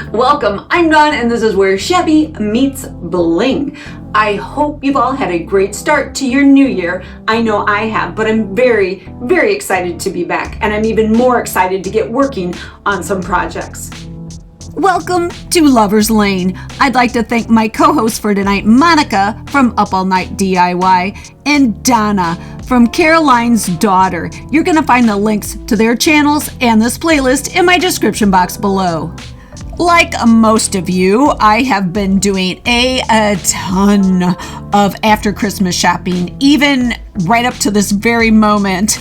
Welcome, I'm Dawn, and this is where Shabby meets Bling. I hope you've all had a great start to your new year. I know I have, but I'm very, very excited to be back, and I'm even more excited to get working on some projects. Welcome to Lover's Lane. I'd like to thank my co-hosts for tonight, Monica from Up All Night DIY and Donna from Caroline's Daughter. You're going to find the links to their channels and this playlist in my description box below. Like most of you, I have been doing a ton of after Christmas shopping, even right up to this very moment.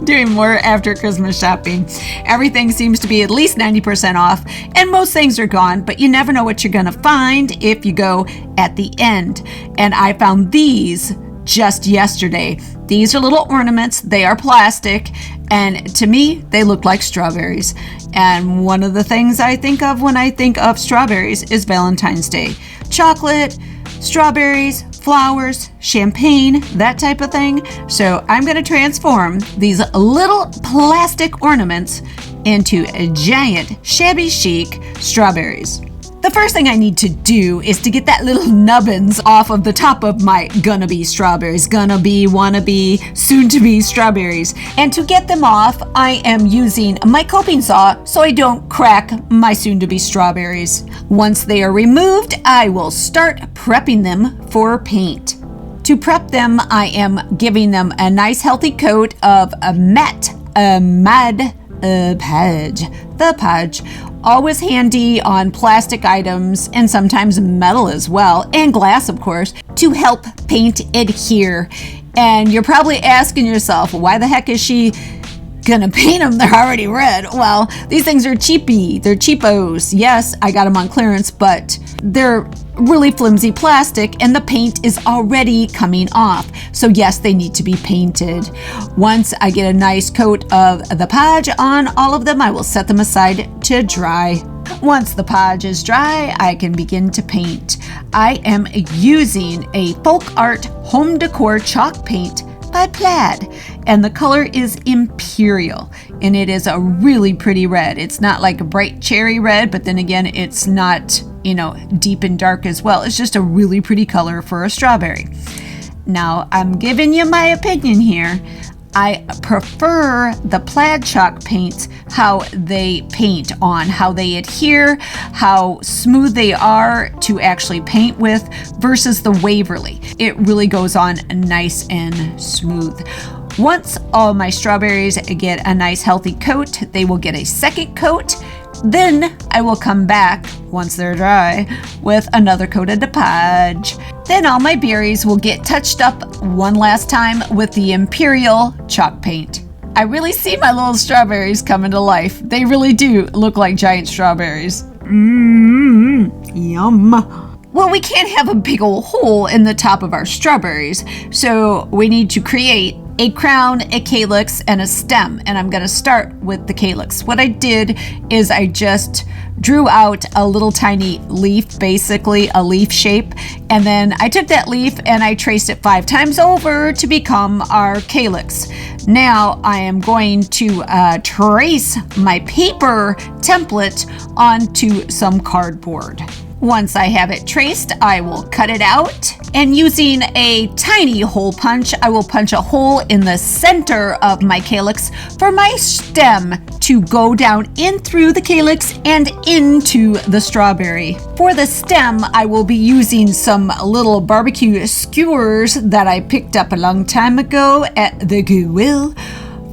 Doing more after Christmas shopping. Everything seems to be at least 90% off, and most things are gone, but you never know what you're going to find if you go at the end. And I found these just yesterday. These are little ornaments. They are plastic, and to me, they look like strawberries. And one of the things I think of when I think of strawberries is Valentine's Day. Chocolate, strawberries, flowers, champagne, that type of thing. So I'm going to transform these little plastic ornaments into giant Shabby Chic strawberries. The first thing I need to do is to get that little nubbins off of the top of my gonna be strawberries, gonna be, wanna be, soon to be strawberries. And to get them off, I am using my coping saw so I don't crack my soon to be strawberries. Once they are removed, I will start prepping them for paint. To prep them, I am giving them a nice healthy coat of a matte Mud Podge. The Podge. Always handy on plastic items and sometimes metal as well, and glass of course, to help paint adhere. And you're probably asking yourself, why the heck is she gonna paint them? They're already red. Well, these things are cheapy. They're cheapos. Yes, I got them on clearance, but they're really flimsy plastic and the paint is already coming off. So yes, they need to be painted. Once I get a nice coat of the Podge on all of them, I will set them aside to dry. Once the Podge is dry, I can begin to paint. I am using a folk art home decor chalk paint by Plaid, and the color is Imperial, and it is a really pretty red. It's not like a bright cherry red, but then again, it's not, deep and dark as well. It's just a really pretty color for a strawberry. Now, I'm giving you my opinion here. I prefer the Plaid chalk paints, how they paint on, how they adhere, how smooth they are to actually paint with versus the Waverly. It really goes on nice and smooth. Once all my strawberries get a nice healthy coat, they will get a second coat. Then I will come back, once they're dry, with another coat of the Podge. Then all my berries will get touched up one last time with the Imperial chalk paint. I really see my little strawberries coming to life. They really do look like giant strawberries. Yum. Well, we can't have a big old hole in the top of our strawberries, so we need to create a crown, a calyx, and a stem, and I'm going to start with the calyx. What I did is I just drew out a little tiny leaf, basically a leaf shape, and then I took that leaf and I traced it 5 times over to become our calyx. Now I am going to trace my paper template onto some cardboard. Once I have it traced, I will cut it out, and using a tiny hole punch, I will punch a hole in the center of my calyx for my stem to go down in through the calyx and into the strawberry. For the stem, I will be using some little barbecue skewers that I picked up a long time ago at the Goodwill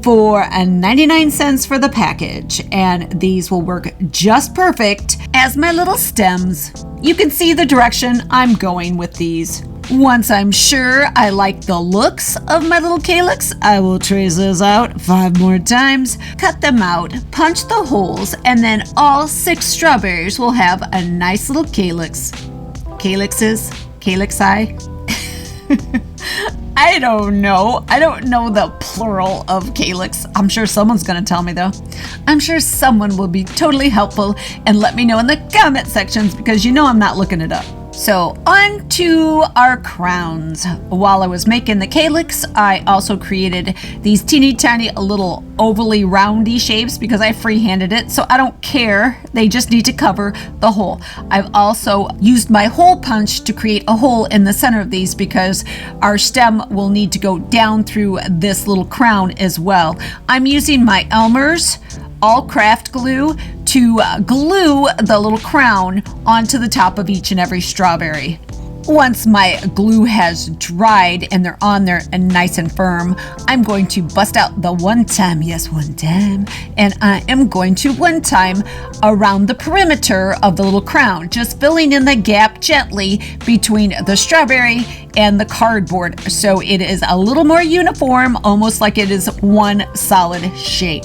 for 99 cents for the package, and these will work just perfect as my little stems. You can see the direction I'm going with these. Once I'm sure I like the looks of my little calyx, I will trace those out 5 more times, cut them out, punch the holes, and then all 6 strawberries will have a nice little calyx. Calyxes? Calyxi? I don't know. I don't know the plural of calyx. I'm sure someone's going to tell me though. I'm sure someone will be totally helpful and let me know in the comment sections because I'm not looking it up. So on to our crowns. While I was making the calyx, I also created these teeny tiny little ovally roundy shapes because I freehanded it, so I don't care. They just need to cover the hole. I've also used my hole punch to create a hole in the center of these because our stem will need to go down through this little crown as well. I'm using my Elmer's all craft glue to glue the little crown onto the top of each and every strawberry. Once my glue has dried and they're on there and nice and firm, I'm going to bust out the one time, and I am going to one time around the perimeter of the little crown, just filling in the gap gently between the strawberry and the cardboard so it is a little more uniform, almost like it is one solid shape.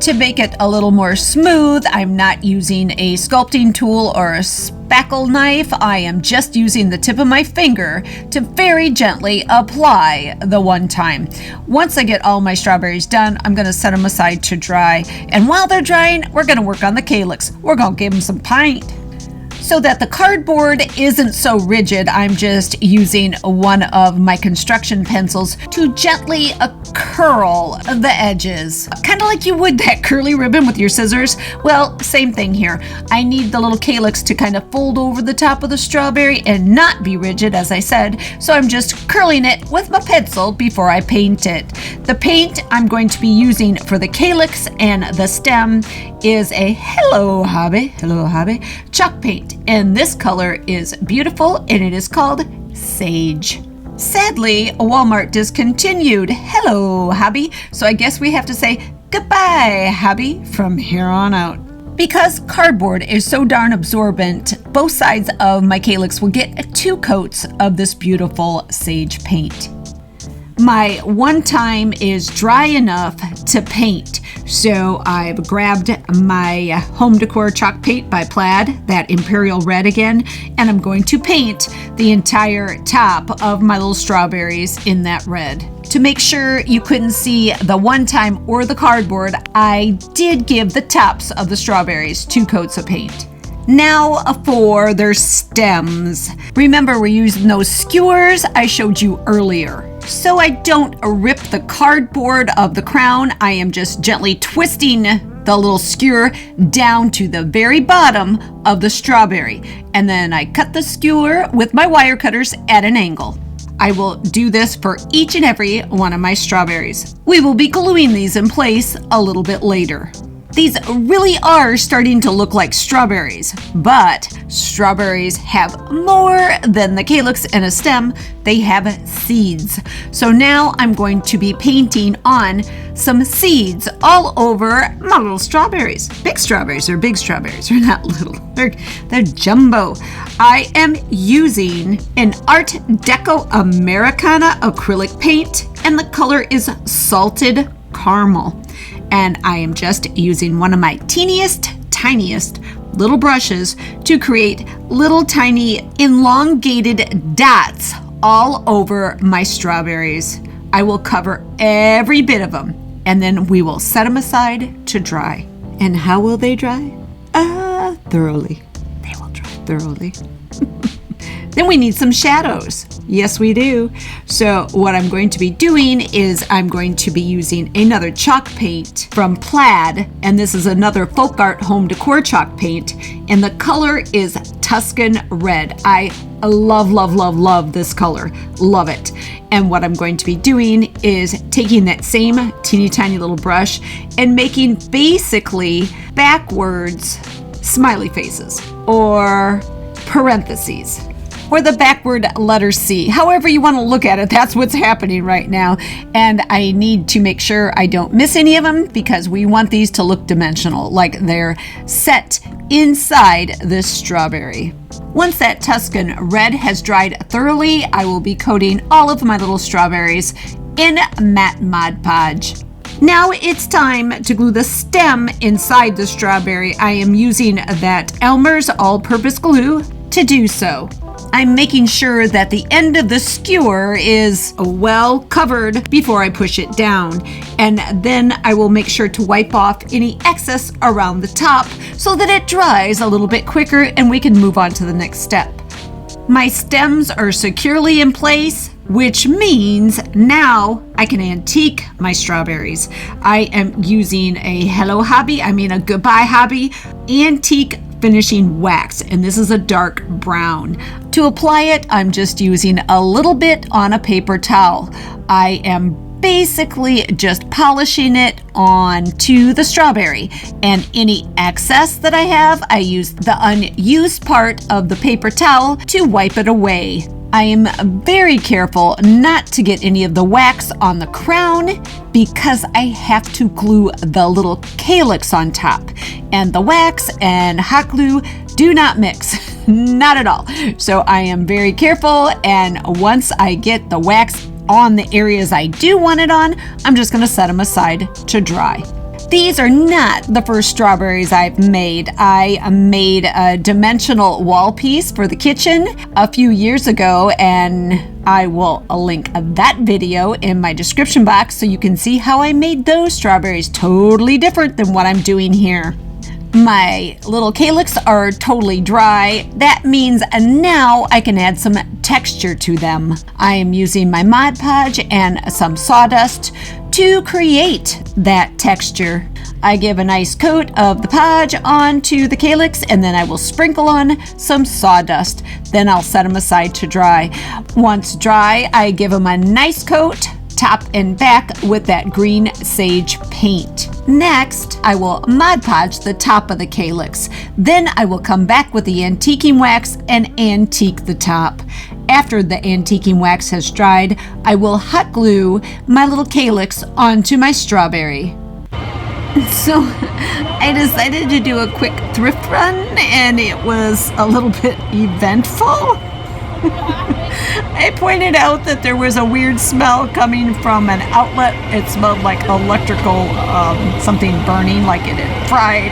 To make it a little more smooth, I'm not using a sculpting tool or a spackle knife. I am just using the tip of my finger to very gently apply the one time. Once I get all my strawberries done, I'm going to set them aside to dry. And while they're drying, we're going to work on the calyx. We're going to give them some paint. So that the cardboard isn't so rigid, I'm just using one of my construction pencils to gently curl the edges. Kind of like you would that curly ribbon with your scissors. Well, same thing here. I need the little calyx to kind of fold over the top of the strawberry and not be rigid, as I said. So I'm just curling it with my pencil before I paint it. The paint I'm going to be using for the calyx and the stem is a Hello Hobby chalk paint, and this color is beautiful and it is called Sage. Sadly, Walmart discontinued Hello Hobby, so I guess we have to say goodbye Hobby from here on out. Because cardboard is so darn absorbent, both sides of my calyx will get 2 coats of this beautiful sage paint. My one time is dry enough to paint, so I've grabbed my home decor chalk paint by Plaid, that Imperial Red again, and I'm going to paint the entire top of my little strawberries in that red. To make sure you couldn't see the one time or the cardboard, I did give the tops of the strawberries 2 coats of paint. Now for their stems. Remember, we're using those skewers I showed you earlier. So I don't rip the cardboard of the crown, I am just gently twisting the little skewer down to the very bottom of the strawberry. And then I cut the skewer with my wire cutters at an angle. I will do this for each and every one of my strawberries. We will be gluing these in place a little bit later. These really are starting to look like strawberries, but strawberries have more than the calyx and a stem. They have seeds. So now I'm going to be painting on some seeds all over my little strawberries. Big strawberries are big strawberries. They're not little. They're jumbo. I am using an Art Deco Americana acrylic paint, and the color is Salted Caramel. And I am just using one of my tiniest little brushes to create little tiny elongated dots all over my strawberries. I will cover every bit of them, and then we will set them aside to dry. And how will they dry? Thoroughly. They will dry thoroughly. Then we need some shadows. Yes, we do. So what I'm going to be doing is I'm going to be using another chalk paint from Plaid, and this is another folk art home decor chalk paint, and the color is Tuscan Red. I love this color. Love it. And what I'm going to be doing is taking that same teeny tiny little brush and making basically backwards smiley faces or parentheses, or the backward letter C. However you want to look at it, that's what's happening right now. And I need to make sure I don't miss any of them because we want these to look dimensional, like they're set inside this strawberry. Once that Tuscan Red has dried thoroughly, I will be coating all of my little strawberries in matte Mod Podge. Now it's time to glue the stem inside the strawberry. I am using that Elmer's all-purpose glue to do so. I'm making sure that the end of the skewer is well covered before I push it down. And then I will make sure to wipe off any excess around the top so that it dries a little bit quicker and we can move on to the next step. My stems are securely in place, which means now I can antique my strawberries. I am using a a Goodbye Hobby antique finishing wax, and this is a dark brown. To apply it, I'm just using a little bit on a paper towel. I am basically just polishing it onto the strawberry, and any excess that I have, I use the unused part of the paper towel to wipe it away. I am very careful not to get any of the wax on the crown because I have to glue the little calyx on top, and the wax and hot glue do not mix. Not at all. So I am very careful, and once I get the wax on the areas I do want it on, I'm just going to set them aside to dry. These are not the first strawberries I've made. I made a dimensional wall piece for the kitchen a few years ago, and I will link that video in my description box so you can see how I made those strawberries. Totally different than what I'm doing here. My little calyx are totally dry. That means now I can add some texture to them. I am using my Mod Podge and some sawdust to create that texture. I give a nice coat of the Podge onto the calyx, and then I will sprinkle on some sawdust. Then I'll set them aside to dry. Once dry, I give them a nice coat, top and back, with that green sage paint. Next, I will Mod Podge the top of the calyx. Then I will come back with the antiquing wax and antique the top. After the antiquing wax has dried, I will hot glue my little calyx onto my strawberry. So I decided to do a quick thrift run, and it was a little bit eventful. I pointed out that there was a weird smell coming from an outlet. It smelled like electrical something burning, like it had fried.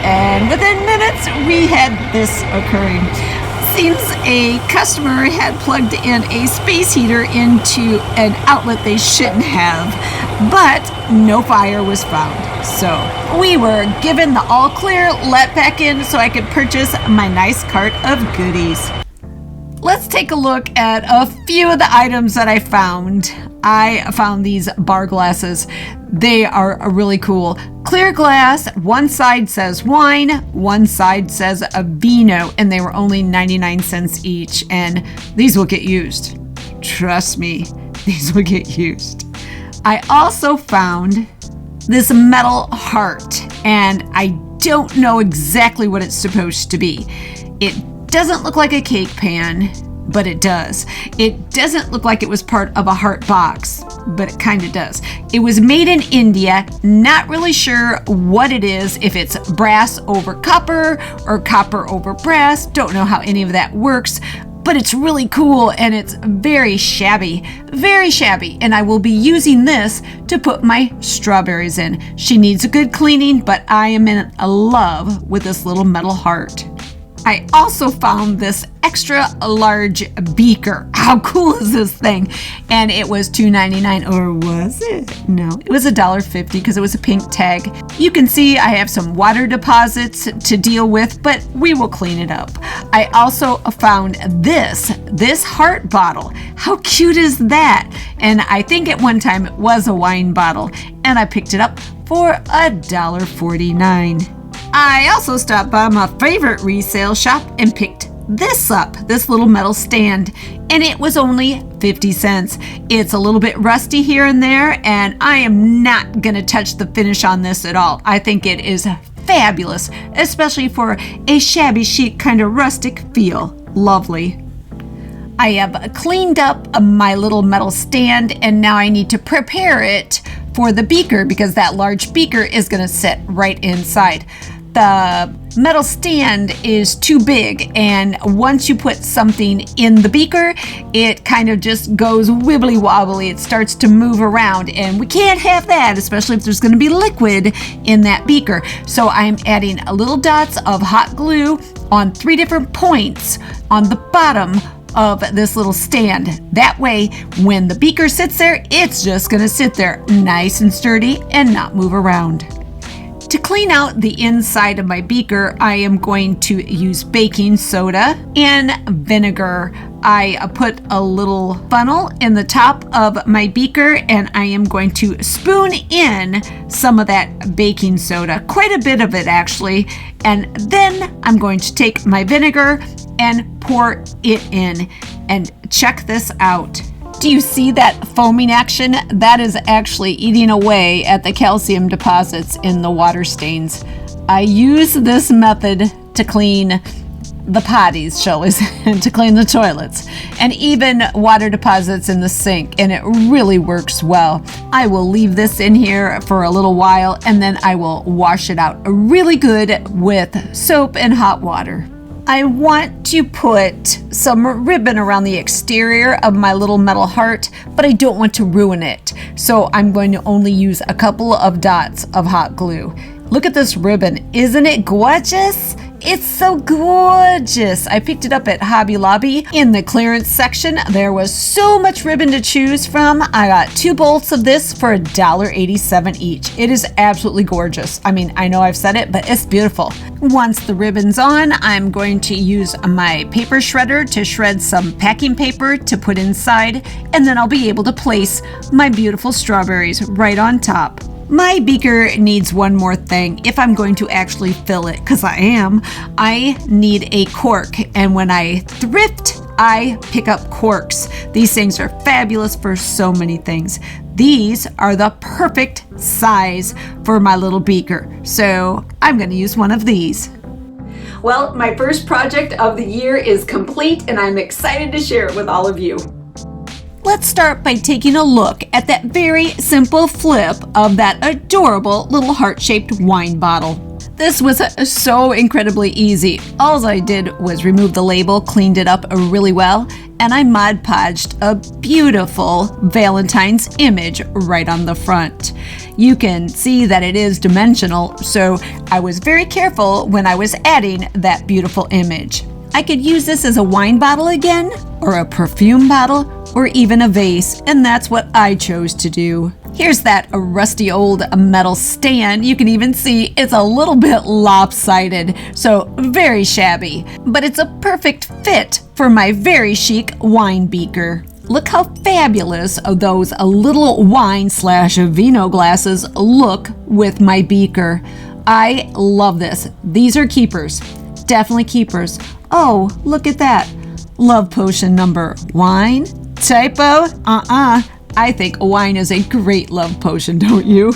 And within minutes, we had this occurring. Seems a customer had plugged in a space heater into an outlet they shouldn't have, but no fire was found. So we were given the all clear, let back in so I could purchase my nice cart of goodies. Let's take a look at a few of the items that I found. I found these bar glasses. They are really cool. Clear glass, one side says wine, one side says a vino, and they were only 99 cents each, and these will get used. Trust me, these will get used. I also found this metal heart, and I don't know exactly what it's supposed to be. It doesn't look like a cake pan, but it does. It doesn't look like it was part of a heart box, but it kind of does. It was made in India. Not really sure what it is, if it's brass over copper or copper over brass. Don't know how any of that works, but it's really cool, and it's very shabby, and I will be using this to put my strawberries in. She needs a good cleaning, but I am in love with this little metal heart. I also found this extra large beaker. How cool is this thing? And it was $2.99, or was it? No, it was $1.50 because it was a pink tag. You can see I have some water deposits to deal with, but we will clean it up. I also found this heart bottle. How cute is that? And I think at one time it was a wine bottle, and I picked it up for $1.49. I also stopped by my favorite resale shop and picked this up, this little metal stand, and it was only 50 cents. It's a little bit rusty here and there, and I am not going to touch the finish on this at all. I think it is fabulous, especially for a shabby chic kind of rustic feel. Lovely. I have cleaned up my little metal stand, and now I need to prepare it for the beaker because that large beaker is going to sit right inside. The metal stand is too big, and once you put something in the beaker, it kind of just goes wibbly wobbly. It starts to move around, and we can't have that, especially if there's going to be liquid in that beaker. So I'm adding little dots of hot glue on 3 different points on the bottom of this little stand. That way, when the beaker sits there, it's just going to sit there nice and sturdy and not move around. To clean out the inside of my beaker, I am going to use baking soda and vinegar. I put a little funnel in the top of my beaker and I am going to spoon in some of that baking soda, quite a bit of it actually, and then I'm going to take my vinegar and pour it in. And check this out. Do you see that foaming action? That is actually eating away at the calcium deposits in the water stains. I use this method to clean the potties, shall we say, to clean the toilets, and even water deposits in the sink, and it really works well. I will leave this in here for a little while, and then I will wash it out really good with soap and hot water. I want to put some ribbon around the exterior of my little metal heart, but I don't want to ruin it. So I'm going to only use a couple of dots of hot glue. Look at this ribbon. Isn't it gorgeous? It's so gorgeous. I picked it up at Hobby Lobby in the clearance section. There was so much ribbon to choose from. I got 2 bolts of this for $1.87 each. It is absolutely gorgeous. I mean, I know I've said it, but it's beautiful. Once the ribbon's on, I'm going to use my paper shredder to shred some packing paper to put inside, and then I'll be able to place my beautiful strawberries right on top. My beaker needs one more thing if I'm going to actually fill it, because I need a cork, and when I thrift, I pick up corks. These things are fabulous for so many things. These are the perfect size for my little beaker, so I'm going to use one of these. Well, my first project of the year is complete and I'm excited to share it with all of you. Let's start by taking a look at that very simple flip of that adorable little heart-shaped wine bottle. This was so incredibly easy. All I did was remove the label, cleaned it up really well, and I Mod Podged a beautiful Valentine's image right on the front. You can see that it is dimensional, so I was very careful when I was adding that beautiful image. I could use this as a wine bottle again, or a perfume bottle, or even a vase, and that's what I chose to do. Here's that rusty old metal stand. You can even see it's a little bit lopsided, so very shabby, but it's a perfect fit for my very chic wine beaker. Look how fabulous those little wine/vino glasses look with my beaker. I love this. These are keepers, definitely keepers. Oh, look at that. Love potion number wine. Typo? I think wine is a great love potion, don't you?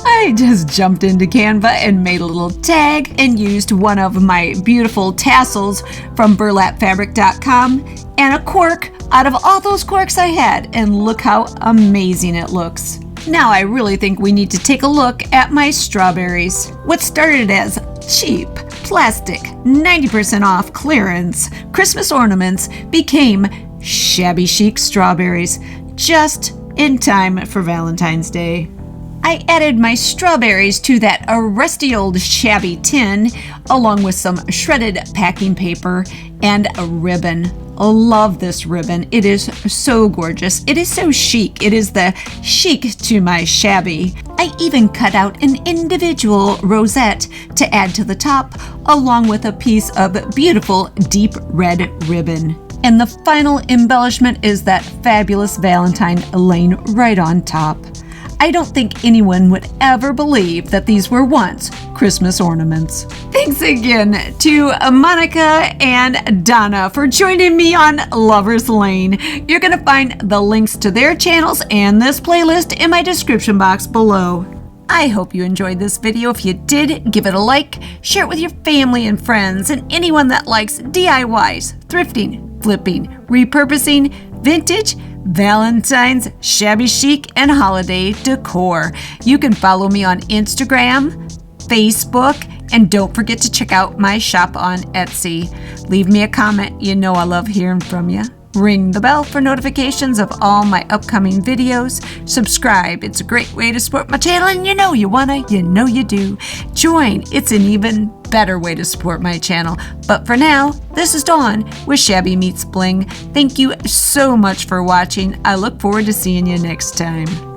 I just jumped into Canva and made a little tag and used one of my beautiful tassels from burlapfabric.com and a cork out of all those corks I had, and look how amazing it looks. Now I really think we need to take a look at my strawberries. What started as cheap, plastic, 90% off clearance Christmas ornaments became shabby chic strawberries, just in time for Valentine's Day. I added my strawberries to that rusty old shabby tin, along with some shredded packing paper and a ribbon. I love this ribbon. It is so gorgeous. It is so chic. It is the chic to my shabby. I even cut out an individual rosette to add to the top, along with a piece of beautiful deep red ribbon. And the final embellishment is that fabulous Valentine laying right on top. I don't think anyone would ever believe that these were once Christmas ornaments. Thanks again to Monica and Donna for joining me on Lover's Lane. You're going to find the links to their channels and this playlist in my description box below. I hope you enjoyed this video. If you did, give it a like, share it with your family and friends, and anyone that likes DIYs, thrifting, flipping, repurposing, vintage, Valentines, shabby chic, and holiday decor. You can follow me on Instagram, Facebook, and don't forget to check out my shop on Etsy. Leave me a comment. You know I love hearing from you. Ring the bell for notifications of all my upcoming videos. Subscribe. It's a great way to support my channel, and you know you wanna, you know you do. Join. It's an even better way to support my channel. But for now, this is Dawn with Shabby Meets Bling. Thank you so much for watching. I look forward to seeing you next time.